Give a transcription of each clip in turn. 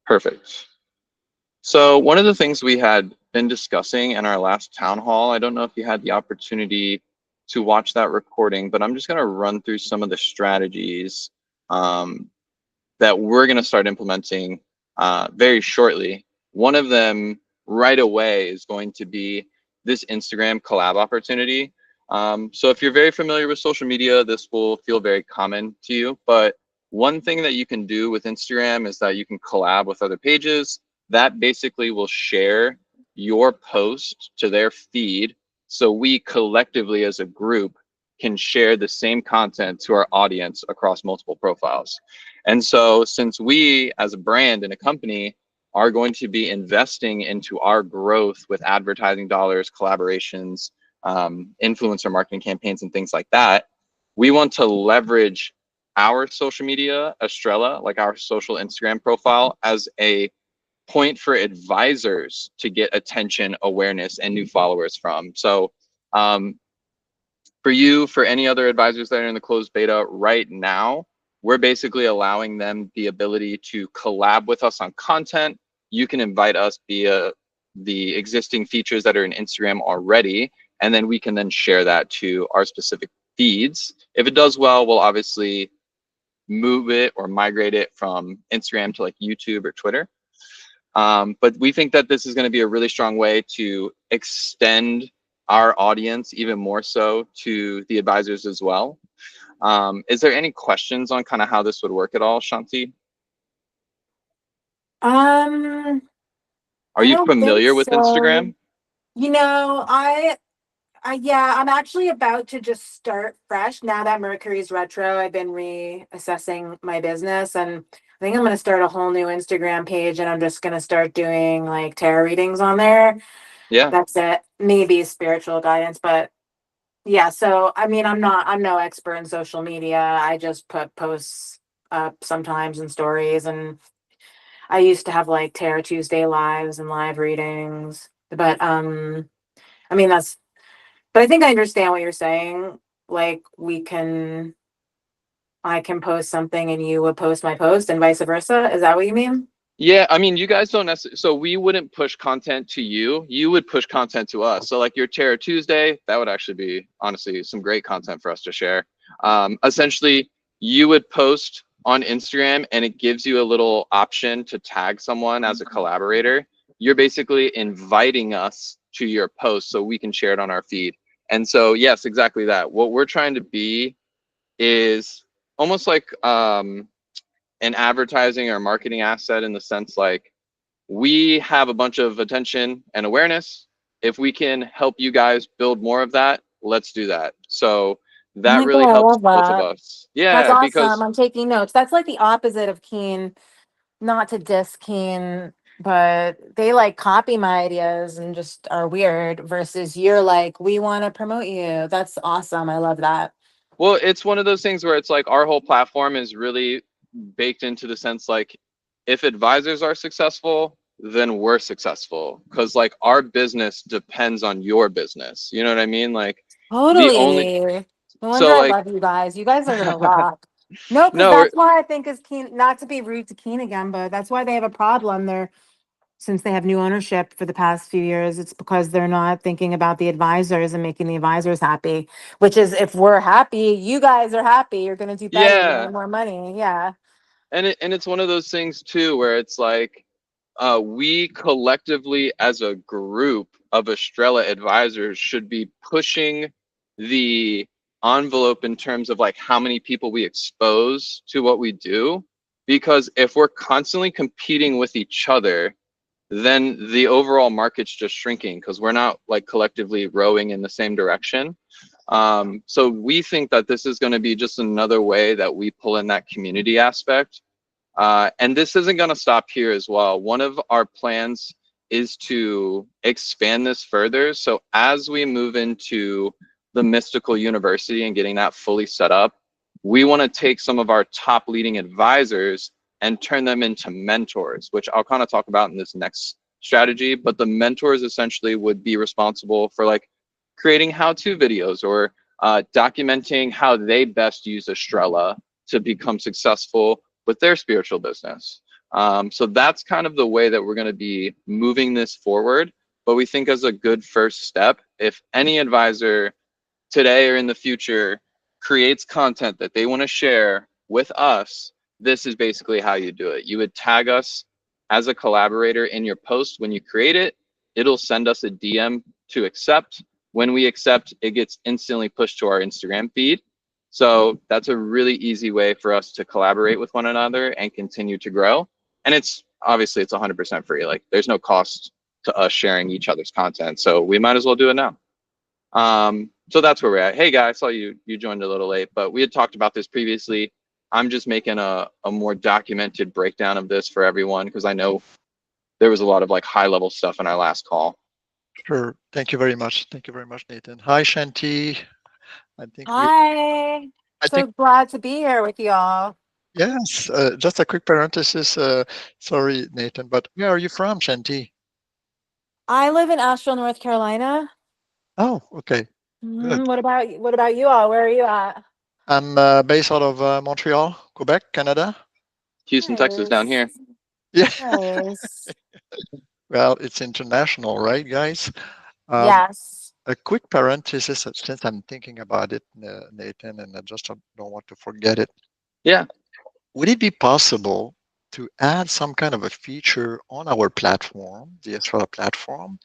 Perfect. So one of the things we had been discussing in our last town hall, I don't know if you had the opportunity to watch that recording, but I'm just going to run through some of the strategies um, that we're going to start implementing very shortly. One of them right away is going to be this Instagram collab opportunity. So if you're very familiar with social media, this will feel very common to you. But one thing that you can do with Instagram is that you can collab with other pages. That basically will share your post to their feed. So we collectively as a group can share the same content to our audience across multiple profiles. And so since we as a brand and a company are going to be investing into our growth with advertising dollars, collaborations, influencer marketing campaigns and things like that, we want to leverage our social media, Estrella, like our social Instagram profile, as a point for advisors to get attention, awareness, and new followers from. So for you, for any other advisors that are in the closed beta right now, we're basically allowing them the ability to collab with us on content. You can invite us via the existing features that are in Instagram already, and then we can then share that to our specific feeds. If it does well, we'll obviously move it or migrate it from Instagram to like YouTube or Twitter. But we think that this is going to be a really strong way to extend our audience even more so to the advisors as well. Is there any questions on kind of how this would work at all, Shanti? I Are you don't think familiar with so. Instagram? You know, yeah, I'm actually about to just start fresh now that Mercury's retro. I've been reassessing my business, and I think I'm going to start a whole new Instagram page, and I'm just going to start doing like tarot readings on there. Yeah. That's it. Maybe spiritual guidance, but yeah. So, I mean, I'm no expert in social media. I just put posts up sometimes in stories, and I used to have like Tarot Tuesday lives and live readings, but I mean but I think I understand what you're saying. Like I can post something and you would post my post and vice versa. Is that what you mean? Yeah, I mean, you guys don't necessarily, so we wouldn't push content to you. You would push content to us. So like your Tarot Tuesday, that would actually be honestly some great content for us to share. Essentially, you would post on Instagram and it gives you a little option to tag someone as a collaborator. You're basically inviting us to your post so we can share it on our feed. And so, yes, exactly that. What we're trying to be is almost like an advertising or marketing asset in the sense like we have a bunch of attention and awareness. If we can help you guys build more of that, let's do that. So Oh that my really God, I helps love both of that. us. That's Yeah, awesome. because I'm taking notes. That's like the opposite of Keen, not to diss Keen, but they like copy my ideas and just are weird versus you're like, we want to promote you. That's awesome. I love that. well, it's one of those things where it's like our whole platform is really baked into the sense like if advisors are successful, then we're successful because like our business depends on your business. You know what I mean? Like the only Totally. No wonder so I like love you guys. You guys are gonna rock. No, because no, that's why I think is Keen, not to be rude to Keen again, but that's why they have a problem. They're since they have new ownership for the past few years, it's because they're not thinking about the advisors and making the advisors happy. Which is if we're happy, you guys are happy, you're gonna do better, you're gonna yeah. earn more money. Yeah. And it's one of those things too where it's like we collectively as a group of Estrella advisors should be pushing the envelope in terms of like how many people we expose to what we do, because if we're constantly competing with each other, then the overall market's just shrinking because we're not like collectively rowing in the same direction. So we think that this is going to be just another way that we pull in that community aspect. And this isn't going to stop here as well. One of our plans is to expand this further. So as we move into the Mystical University and getting that fully set up, we want to take some of our top leading advisors and turn them into mentors, which I'll kind of talk about in this next strategy. But the mentors essentially would be responsible for like creating how-to videos or documenting how they best use Estrella to become successful with their spiritual business. So that's kind of the way that we're going to be moving this forward. But we think as a good first step, if any advisor today or in the future creates content that they want to share with us, this is basically how you do it. You would tag us as a collaborator in your post when you create it. It'll send us a DM to accept. When we accept, it gets instantly pushed to our Instagram feed. So that's a really easy way for us to collaborate with one another and continue to grow. And it's obviously it's 100% free. Like there's no cost to us sharing each other's content. So we might as well do it now. So that's where we're at. Hey guys, I saw you joined a little late, but we had talked about this previously. I'm just making a more documented breakdown of this for everyone because I know there was a lot of like high level stuff in our last call. Sure. Thank you very much. Thank you very much, Nathan. Hi, Shanti. I think we, Hi. I So think, glad to be here with y'all. yes, just a quick parenthesis. Sorry, Nathan, but where are you from, Shanti? I live in Asheville, North Carolina. Oh, okay. Good. What about you all? Where are you at? I'm based out of Montreal, Quebec, Canada. Houston, Texas down Nice. here. Yeah. Nice. Well, it's international, right, guys? Yes. A quick parenthesis, since I'm thinking about it, Nathan, and I just don't want to forget it. Yeah. Would it be possible to add some kind of a feature on our platform, the Estrella platform,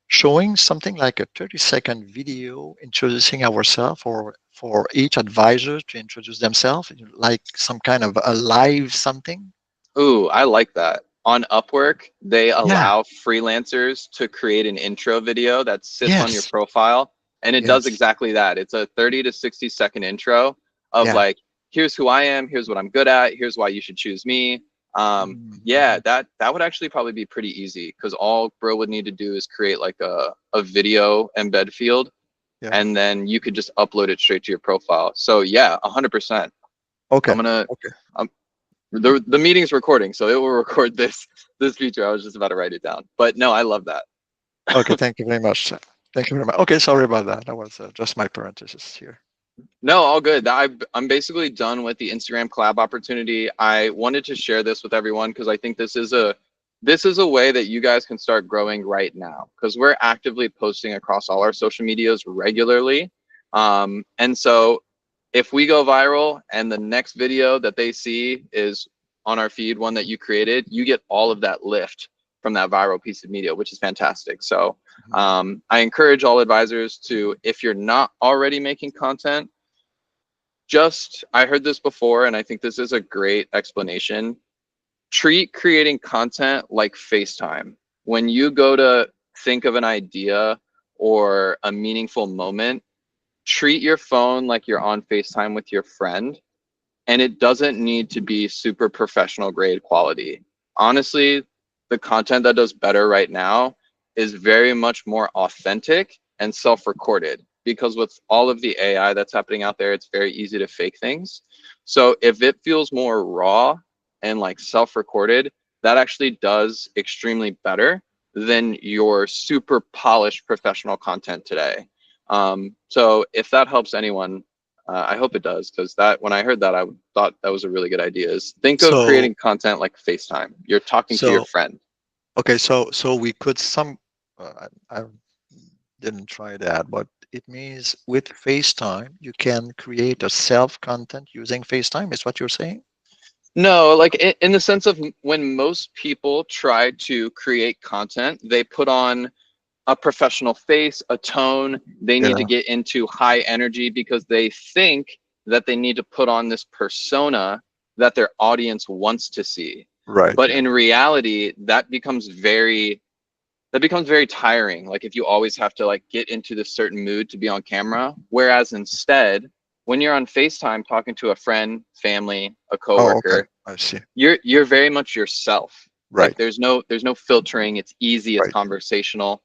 showing something like a 30-second video introducing ourselves, or for each advisor to introduce themselves, like some kind of a live something? Ooh, I like that. On Upwork, they Yeah. allow freelancers to create an intro video that sits on your Yes. profile, and it does Yes. exactly that. It's a 30 to 60-second intro of Yeah. like, here's who I am, here's what I'm good at, here's why you should choose me. Yeah, Mhm. that would actually probably be pretty easy because all bro would need to do is create like a video embed field, Yeah. and then you could just upload it straight to your profile. So yeah, 100%. Okay. I'm gonna Okay. the meeting's recording, so it will record this feature. I was just about to write it down, but no, I love that. Okay. Thank you very much. Thank you very much. Okay. Sorry about that. That was just my parenthesis here. No, all good. I'm basically done with the Instagram collab opportunity. I wanted to share this with everyone because I think this is a way that you guys can start growing right now because we're actively posting across all our social medias regularly. And so if we go viral and the next video that they see is on our feed, one that you created, you get all of that lift from that viral piece of media, which is fantastic. So I encourage all advisors to, if you're not already making content, I heard this before, and I think this is a great explanation. Treat creating content like FaceTime. When you go to think of an idea or a meaningful moment, treat your phone like you're on FaceTime with your friend, and it doesn't need to be super professional grade quality. Honestly, the content that does better right now is very much more authentic and self-recorded because with all of the AI that's happening out there, it's very easy to fake things. So if it feels more raw and like self-recorded, that actually does extremely better than your super polished professional content today. So if that helps anyone, I hope it does, because that when I heard that, I thought that was a really good idea. Is think of So, creating content like FaceTime. You're talking to your so friend. okay. So we could I didn't try that, but it means with FaceTime, you can create a self content using FaceTime. Is what you're saying? No, like in the sense of when most people try to create content, they put on a professional face, a tone. They need to Yeah. get into high energy because they think that they need to put on this persona that their audience wants to see. Right. But in reality, that becomes very tiring. Like if you always have to like get into this certain mood to be on camera. Whereas instead, when you're on FaceTime talking to a friend, family, a Oh, okay. coworker, I see. you're very much yourself. Like Right. there's no filtering. It's easy, it's Right. conversational.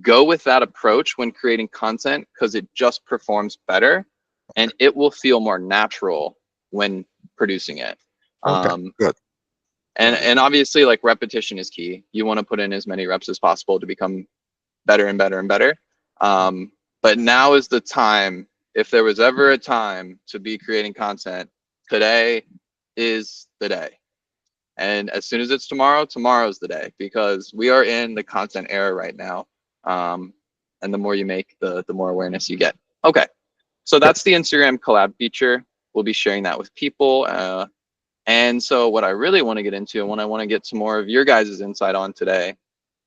Go with that approach when creating content because it just performs better and it will feel more natural when producing it. Okay. Um, Good. and Got it. and obviously like repetition is key. You want to put in as many reps as possible to become better and better and better. But now is the time. If there was ever a time to be creating content, today is the day. And as soon as it's tomorrow, tomorrow's the day, because we are in the content era right now. And the more you make, the more awareness you get. Okay, so that's the Instagram collab feature. We'll be sharing that with people. And so what I really want to get into, and what I want to get some more of your guys' insight on today,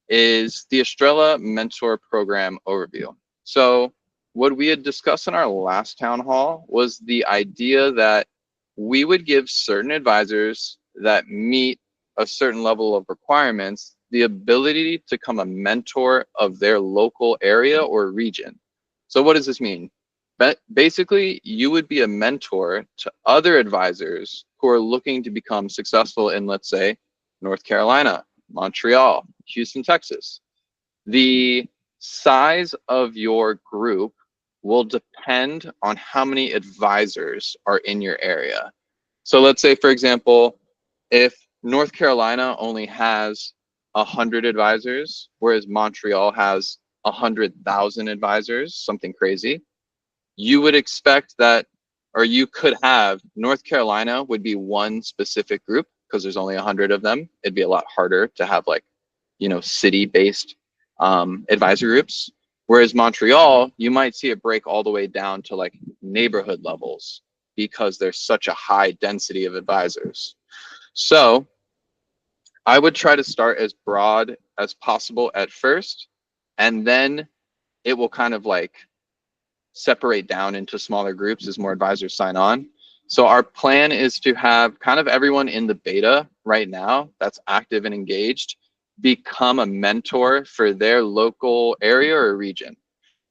is the Estrella Mentor Program overview. So what we had discussed in our last town hall was the idea that we would give certain advisors that meet a certain level of requirements the ability to become a mentor of their local area or region. So what does this mean? Basically, you would be a mentor to other advisors who are looking to become successful in, let's say, North Carolina, Montreal, Houston, Texas. The size of your group will depend on how many advisors are in your area. So let's say, for example, if North Carolina only has 100 advisors, whereas Montreal has 100,000 advisors, something crazy, you would expect that, or you could have, North Carolina would be one specific group because there's only 100 of them. It'd be a lot harder to have, like, you know, city-based advisor groups. Whereas Montreal, you might see it break all the way down to like neighborhood levels because there's such a high density of advisors. So I would try to start as broad as possible at first, and then it will kind of like separate down into smaller groups as more advisors sign on. So our plan is to have kind of everyone in the beta right now that's active and engaged become a mentor for their local area or region.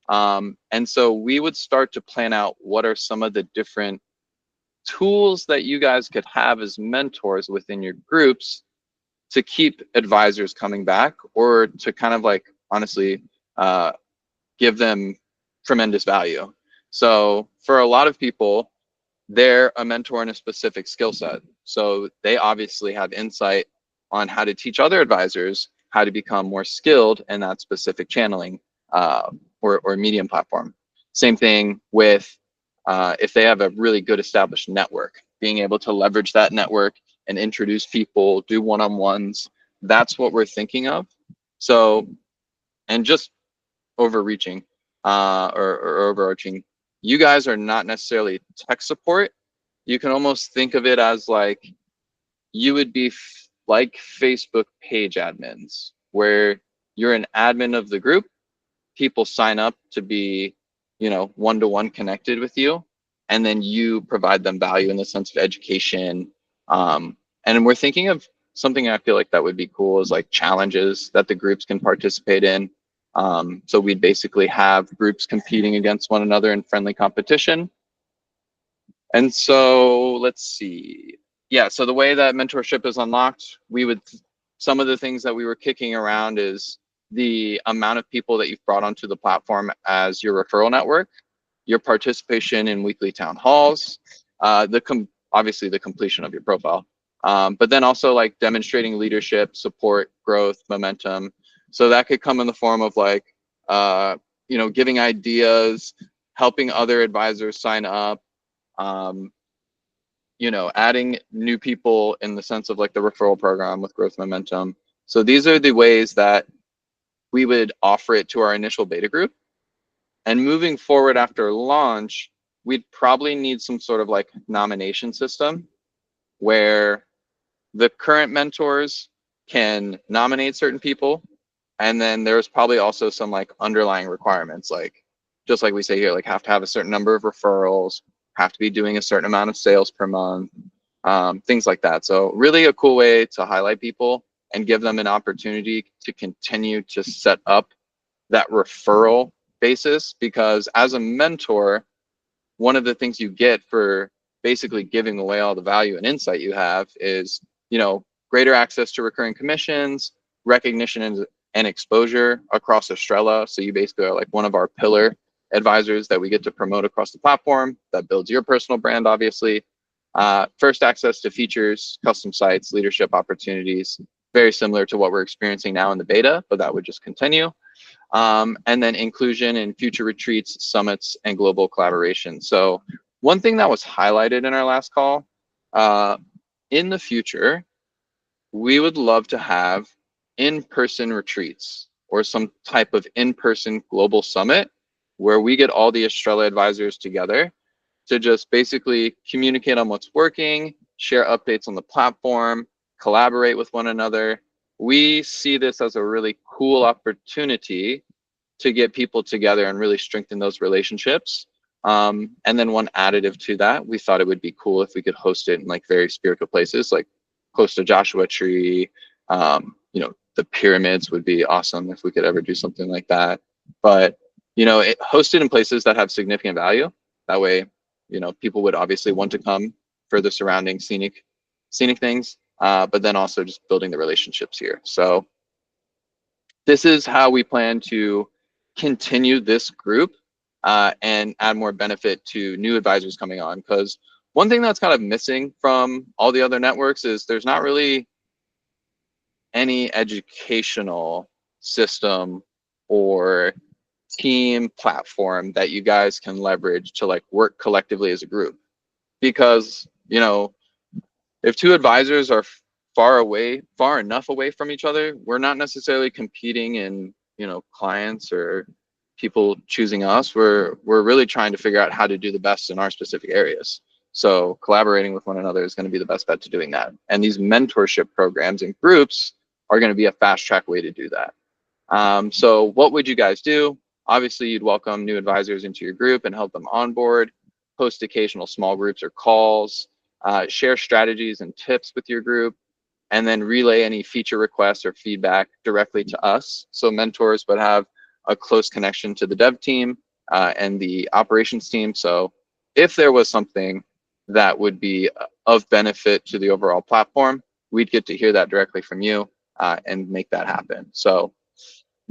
And so we would start to plan out what are some of the different tools that you guys could have as mentors within your groups to keep advisors coming back, or to kind of like, honestly, give them tremendous value. So for a lot of people, they're a mentor in a specific skill set. So they obviously have insight on how to teach other advisors how to become more skilled in that specific channeling or medium platform. Same thing with if they have a really good established network, being able to leverage that network and introduce people, do one-on-ones. That's what we're thinking of. So, and just overreaching or overarching, you guys are not necessarily tech support. You can almost think of it as like you would be like Facebook page admins, where you're an admin of the group. People sign up to be, you know, one-to-one connected with you, and then you provide them value in the sense of education. And we're thinking of something I feel like that would be cool is like challenges that the groups can participate in. So we'd basically have groups competing against one another in friendly competition. And so let's see. Yeah, so the way that mentorship is unlocked, some of the things that we were kicking around is the amount of people that you've brought onto the platform as your referral network, your participation in weekly town halls, obviously the completion of your profile, but then also like demonstrating leadership, support, growth, momentum. So that could come in the form of like, you know, giving ideas, helping other advisors sign up, you know, adding new people in the sense of like the referral program with growth momentum. So these are the ways that we would offer it to our initial beta group. And moving forward after launch, we'd probably need some sort of like nomination system where the current mentors can nominate certain people. And then there's probably also some like underlying requirements, like just like we say here, like have to have a certain number of referrals, have to be doing a certain amount of sales per month, things like that. So really a cool way to highlight people and give them an opportunity to continue to set up that referral basis, because as a mentor, one of the things you get for basically giving away all the value and insight you have is, you know, greater access to recurring commissions, recognition and exposure across Estrella. So you basically are like one of our pillar advisors that we get to promote across the platform. That builds your personal brand, obviously. First access to features, custom sites, leadership opportunities, very similar to what we're experiencing now in the beta, but that would just continue. And then inclusion in future retreats, summits, and global collaboration. So one thing that was highlighted in our last call in the future, we would love to have in-person retreats or some type of in-person global summit where we get all the Estrella advisors together to just basically communicate on what's working, share updates on the platform, collaborate with one another. We see this as a really cool opportunity to get people together and really strengthen those relationships. And then one additive to that, we thought it would be cool if we could host it in like very spiritual places, like close to Joshua Tree. The pyramids would be awesome if we could ever do something like that. But, hosted in places that have significant value. That way, people would obviously want to come for the surrounding scenic things, but then also just building the relationships here. So this is how we plan to continue this group and add more benefit to new advisors coming on. Because one thing that's kind of missing from all the other networks is there's not really any educational system or team platform that you guys can leverage to like work collectively as a group. Because, if two advisors are far enough away from each other, we're not necessarily competing in, clients or people choosing us. We're really trying to figure out how to do the best in our specific areas. So collaborating with one another is going to be the best bet to doing that. And these mentorship programs and groups are going to be a fast track way to do that. So what would you guys do? Obviously, you'd welcome new advisors into your group and help them onboard, host occasional small groups or calls, share strategies and tips with your group, and then relay any feature requests or feedback directly to us. So mentors would have a close connection to the dev team and the operations team. So if there was something that would be of benefit to the overall platform, we'd get to hear that directly from you and make that happen. So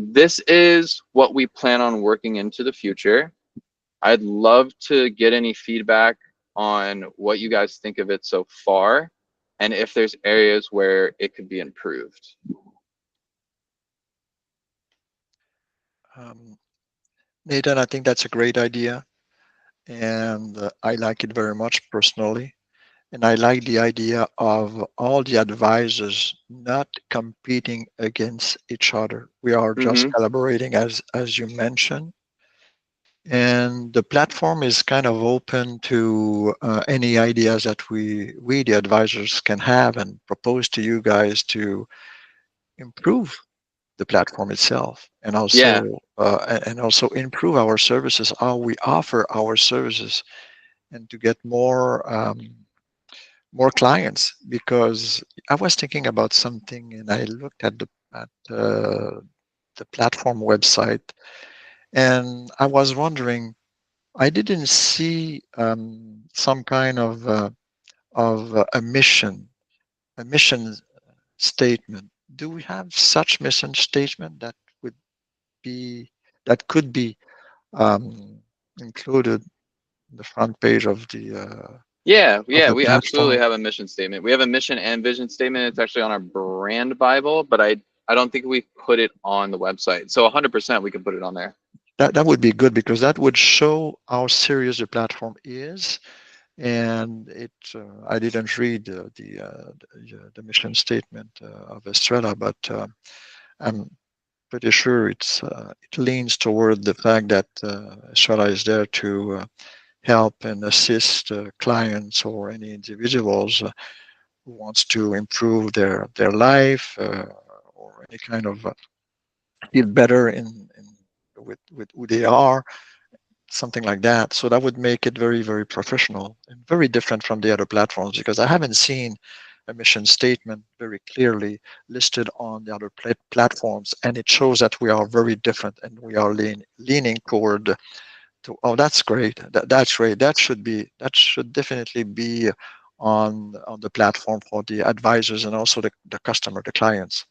this is what we plan on working into the future. I'd love to get any feedback on what you guys think of it so far, and if there's areas where it could be improved. Nathan, I think that's a great idea, and I like it very much personally. And I like the idea of all the advisors not competing against each other. We are just collaborating, as you mentioned. And the platform is kind of open to any ideas that we, the advisors, can have and propose to you guys to improve the platform itself, and Yeah. also improve our services, how we offer our services, and to get more clients. Because I was thinking about something, and I looked at the platform website, and I was wondering, I didn't see some kind of a mission statement. Do we have such mission statement that would be that could be included in the front page of Yeah, the we absolutely platform? have a mission statement. We have a mission and vision statement. It's actually on our brand Bible, but I don't think we put it on the website. So 100% we can put it on there. That would be good, because that would show how serious the platform is. And I didn't read the mission statement of Estrella, but I'm pretty sure it leans toward the fact that Estrella is there to help and assist clients or any individuals who wants to improve their life, or any kind of feel better with who they are, something like that. So that would make it very, very professional and very different from the other platforms, because I haven't seen a mission statement very clearly listed on the other platforms, and it shows that we are very different, and we are leaning toward to, oh, that's great. That's great. That should definitely be on the platform for the advisors and also the customer, the clients.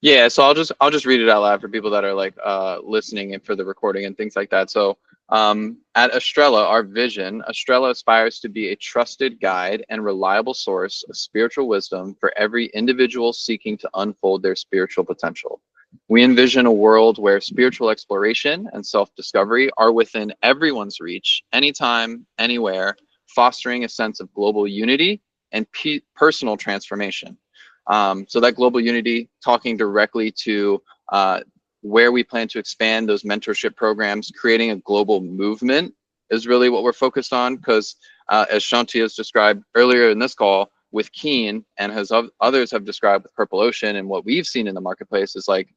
Yeah, so I'll just read it out loud for people that are like listening and for the recording and things like that. So at Estrella, our vision, Estrella aspires to be a trusted guide and reliable source of spiritual wisdom for every individual seeking to unfold their spiritual potential. We envision a world where spiritual exploration and self-discovery are within everyone's reach, anytime, anywhere, fostering a sense of global unity and personal transformation. So that global unity, talking directly to where we plan to expand those mentorship programs, creating a global movement is really what we're focused on, because as Shanti has described earlier in this call with Keen, and as others have described with Purple Ocean, and what we've seen in the marketplace is like,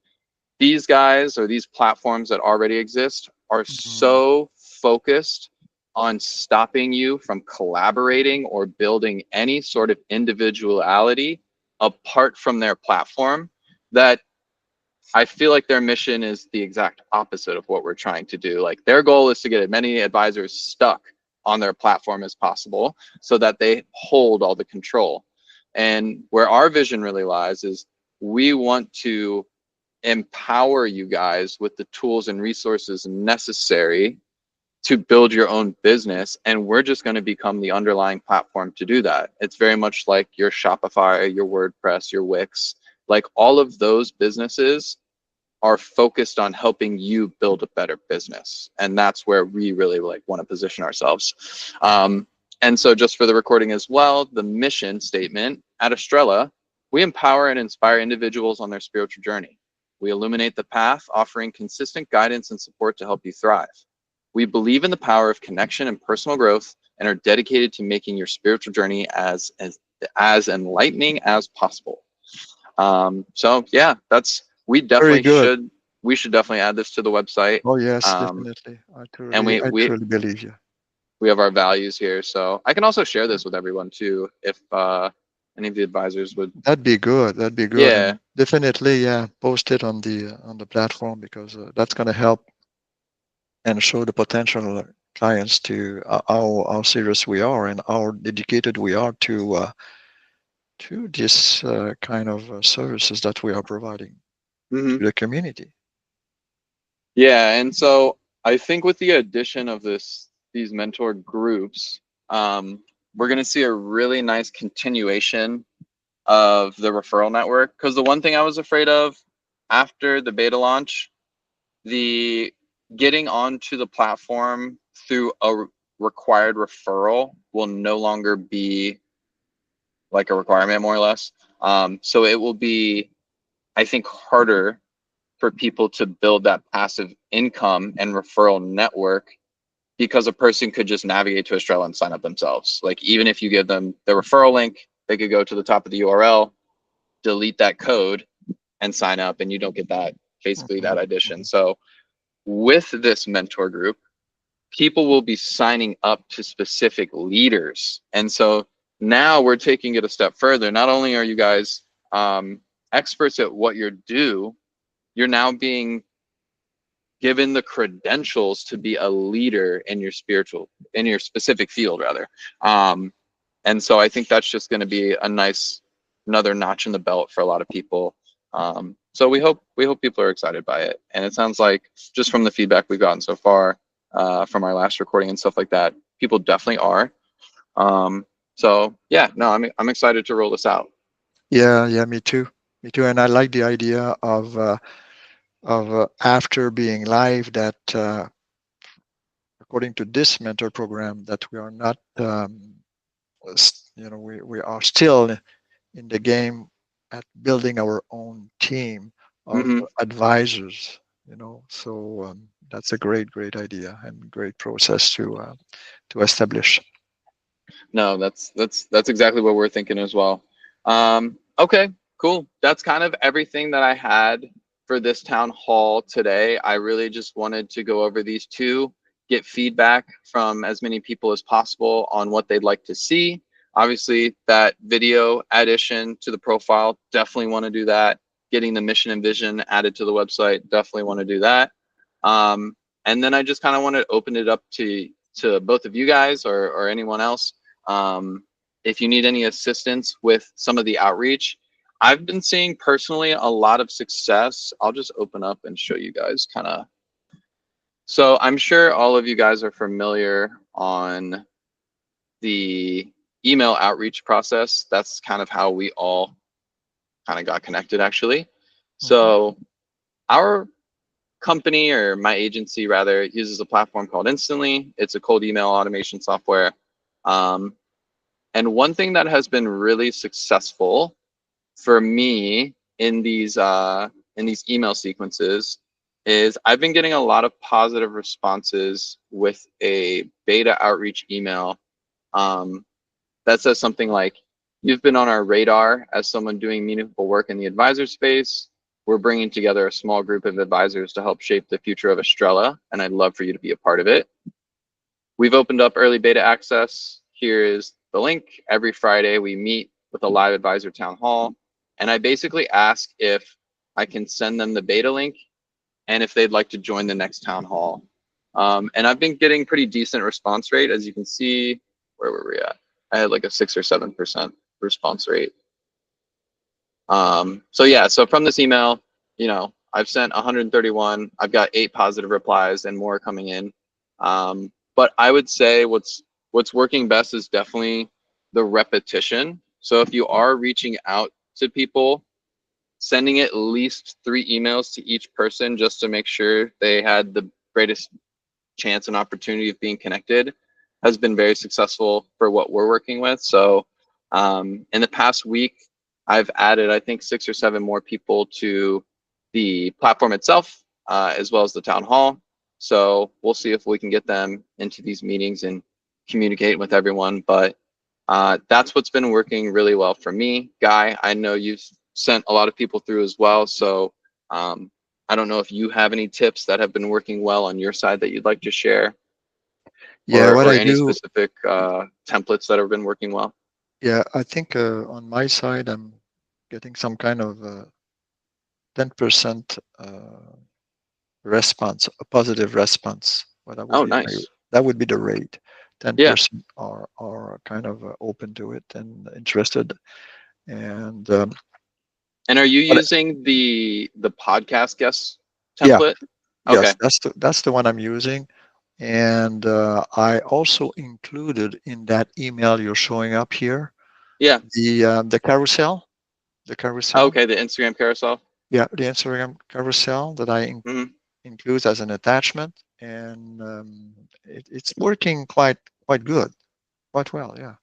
these guys or these platforms that already exist are so focused on stopping you from collaborating or building any sort of individuality apart from their platform, that I feel like their mission is the exact opposite of what we're trying to do. Like, their goal is to get as many advisors stuck on their platform as possible so that they hold all the control. And where our vision really lies is we want to empower you guys with the tools and resources necessary to build your own business, and we're just going to become the underlying platform to do that. It's very much like your Shopify, your WordPress, your Wix, like all of those businesses are focused on helping you build a better business, and that's where we really like want to position ourselves. And so just for the recording as well, the mission statement at Estrella: we empower and inspire individuals on their spiritual journey. We illuminate the path, offering consistent guidance and support to help you thrive. We believe in the power of connection and personal growth, and are dedicated to making your spiritual journey as enlightening as possible. So yeah, we Very definitely good. should definitely add this to the website. Oh yes, Um, definitely. and I truly believe you. we have our values here, so I can also share this with everyone too, if any of the advisors would. That'd be good. That'd be good. Yeah. And definitely, yeah, post it on the platform, because that's going to help and show the potential clients to how serious we are and how dedicated we are to this kind of services that we are providing to the community. Yeah, and so I think with the addition of these mentor groups, we're going to see a really nice continuation of the referral network. Because the one thing I was afraid of after the beta launch, the getting onto the platform through a required referral will no longer be like a requirement, more or less. So it will be, I think, harder for people to build that passive income and referral network, because a person could just navigate to Estrella and sign up themselves. Like, even if you give them the referral link, they could go to the top of the URL, delete that code, and sign up, and you don't get that, basically, that addition. So with this mentor group, people will be signing up to specific leaders. And so now we're taking it a step further. Not only are you guys experts at what you do, you're now being given the credentials to be a leader in your specific field, rather. And so I think that's just going to be another notch in the belt for a lot of people. So we hope people are excited by it. And it sounds like, just from the feedback we've gotten so far, from our last recording and stuff like that, people definitely are. So yeah, no, I'm excited to roll this out. Yeah, me too. And I like the idea of after being live, that according to this mentor program, that we are not, we are still in the game at building our own team of advisors. So that's a great idea and great process to establish. No, that's exactly what we're thinking as well. Okay, cool. That's kind of everything that I had for this town hall today. I really just wanted to go over these two, get feedback from as many people as possible on what they'd like to see. Obviously, that video addition to the profile, definitely want to do that. Getting the mission and vision added to the website, definitely want to do that. And then I just kind of want to open it up to both of you guys, or anyone else. If you need any assistance with some of the outreach, I've been seeing personally a lot of success. I'll just open up and show you guys kind of. So I'm sure all of you guys are familiar on the email outreach process. That's kind of how we all kind of got connected, actually. So our company, or my agency rather, uses a platform called Instantly. It's a cold email automation software. And one thing that has been really successful for me in these email sequences is I've been getting a lot of positive responses with a beta outreach email that says something like, "You've been on our radar as someone doing meaningful work in the advisor space. We're bringing together a small group of advisors to help shape the future of Estrella, and I'd love for you to be a part of it. We've opened up early beta access. Here is the link. Every Friday, we meet with a live advisor town hall." And I basically ask if I can send them the beta link and if they'd like to join the next town hall. And I've been getting pretty decent response rate. As you can see, where were we at? I had like a 6 or 7% response rate. So yeah, so from this email, you know, I've sent 131. I've got 8 positive replies and more coming in. But I would say what's working best is definitely the repetition. So if you are reaching out to people, sending at least 3 emails to each person just to make sure they had the greatest chance and opportunity of being connected has been very successful for what we're working with. So in the past week, I've added, I think, 6 or 7 more people to the platform itself, as well as the town hall. So we'll see if we can get them into these meetings and communicate with everyone. But that's what's been working really well for me. Guy, I know you've sent a lot of people through as well. So I don't know if you have any tips that have been working well on your side that you'd like to share, Yeah, what or I any do, specific templates that have been working well. yeah, I think on my side, I'm getting some kind of 10% response, a positive response. What that would Oh, be nice. that would be the rate. Yeah. 10% are kind of open to it and interested. And And are you but using the podcast guest yeah, template? yes, Okay. that's the one I'm using. And I also included in that email you're showing up here Yeah. the carousel, the carousel. Okay. The Instagram carousel. Yeah, the Instagram carousel that I Hmm. include as an attachment, and it's working quite good, quite well. Yeah,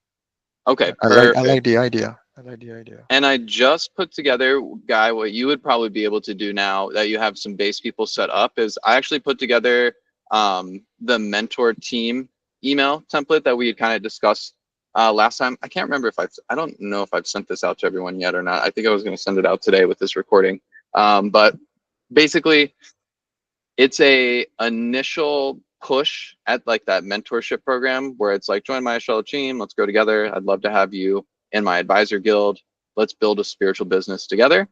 Okay. I Perfect. like the idea. I like the idea. And I just put together, Guy, what you would probably be able to do now that you have some base people set up is I actually put together the mentor team email template that we had kind of discussed last time. I can't remember if I don't know if I've sent this out to everyone yet or not. I think I was going to send it out today with this recording. But basically, it's a initial push at like that mentorship program where it's like, join my Estrella team, let's go together. I'd love to have you in my advisor guild. Let's build a spiritual business together.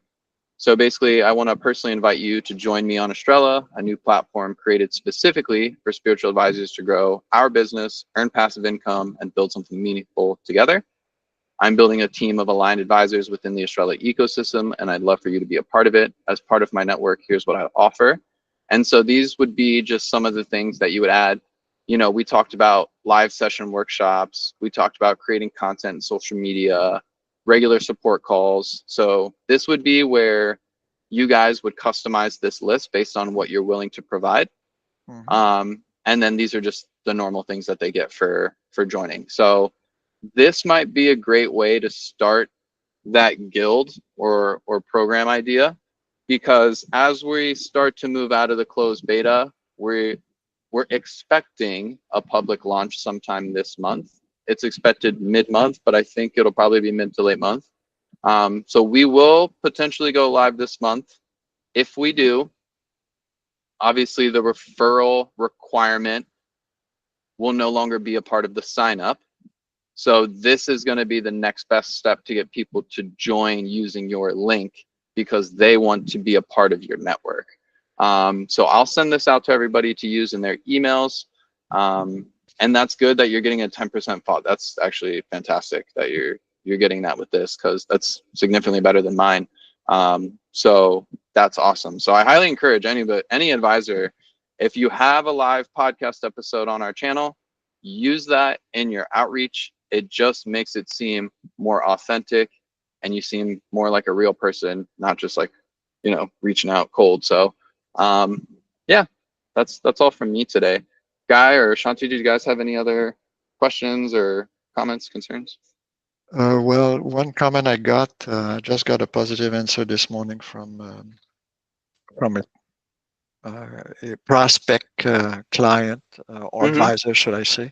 So basically, I want to personally invite you to join me on Estrella, a new platform created specifically for spiritual advisors to grow our business, earn passive income, and build something meaningful together. I'm building a team of aligned advisors within the Estrella ecosystem, and I'd love for you to be a part of it. As part of my network, here's what I offer. And so these would be just some of the things that you would add. You know, we talked about live session workshops. We talked about creating content in social media, regular support calls. So this would be where you guys would customize this list based on what you're willing to provide. Hmm. And then these are just the normal things that they get for joining. So this might be a great way to start that guild or program idea, because as we start to move out of the closed beta, we're expecting a public launch sometime this month. It's expected mid-month, but I think it'll probably be mid to late month. So we will potentially go live this month. If we do, obviously the referral requirement will no longer be a part of the sign up. So this is going to be the next best step to get people to join using your link because they want to be a part of your network. So I'll send this out to everybody to use in their emails. And that's good that you're getting a 10% fall. That's actually fantastic that you're getting that with this, because that's significantly better than mine. So that's awesome. So I highly encourage any advisor, if you have a live podcast episode on our channel, use that in your outreach. It just makes it seem more authentic and you seem more like a real person, not just like, you know, reaching out cold. So yeah, that's all from me today. Guy or Shanti, do you guys have any other questions or comments, concerns? Well, one comment I got, just got a positive answer this morning from a prospect client or Mm-hmm. advisor, should I say.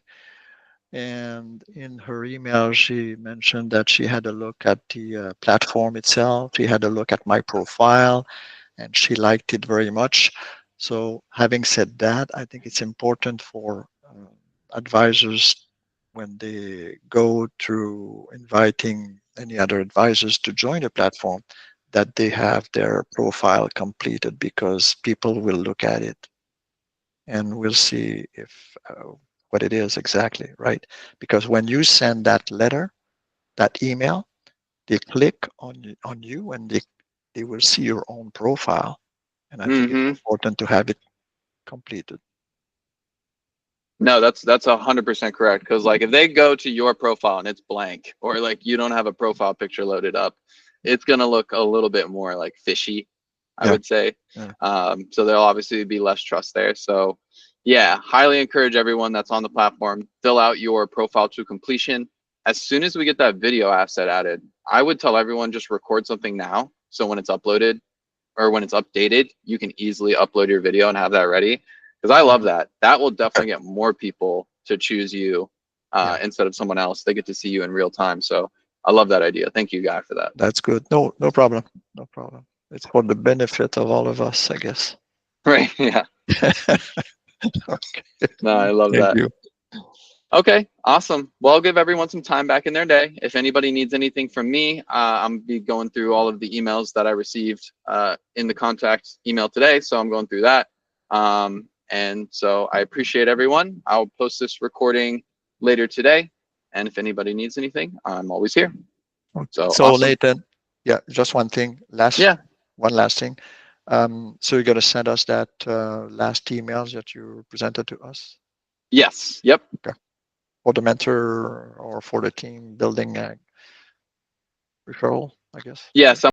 And in her email, she mentioned that she had a look at the platform itself. She had a look at my profile and she liked it very much. So, having said that, I think it's important for advisors when they go through inviting any other advisors to join the platform that they have their profile completed because people will look at it and we'll see if what it is exactly, right? Because when you send that letter, that email, they click on you and they will see your own profile. And I think it's Mm-hmm. important to have it completed. No, that's 100% correct. Because like if they go to your profile and it's blank, or like you don't have a profile picture loaded up, it's gonna look a little bit more like fishy, I Yeah, would say. yeah, So there'll obviously be less trust there. So yeah, highly encourage everyone that's on the platform, fill out your profile to completion. As soon as we get that video asset added, I would tell everyone just record something now. So when it's uploaded or when it's updated, you can easily upload your video and have that ready. Because I love mhm, that. That will definitely get more people to choose you yeah. instead of someone else. They get to see you in real time. So I love that idea. Thank you, Guy, for that. That's good. No, no problem. No problem. It's for the benefit of all of us, I guess. Right? Yeah. Okay. No, I love Thank that. you. Okay, awesome. Well, I'll give everyone some time back in their day. If anybody needs anything from me, I'm be going through all of the emails that I received in the contact email today. So I'm going through that. And so I appreciate everyone. I'll post this recording later today. And if anybody needs anything, I'm always here. So So awesome. Nathan, yeah, just one thing. Yeah. One last thing. So you're gonna send us that last emails that you presented to us. Yes. Yep. Okay. For the mentor or for the team building referral, I guess. Yes.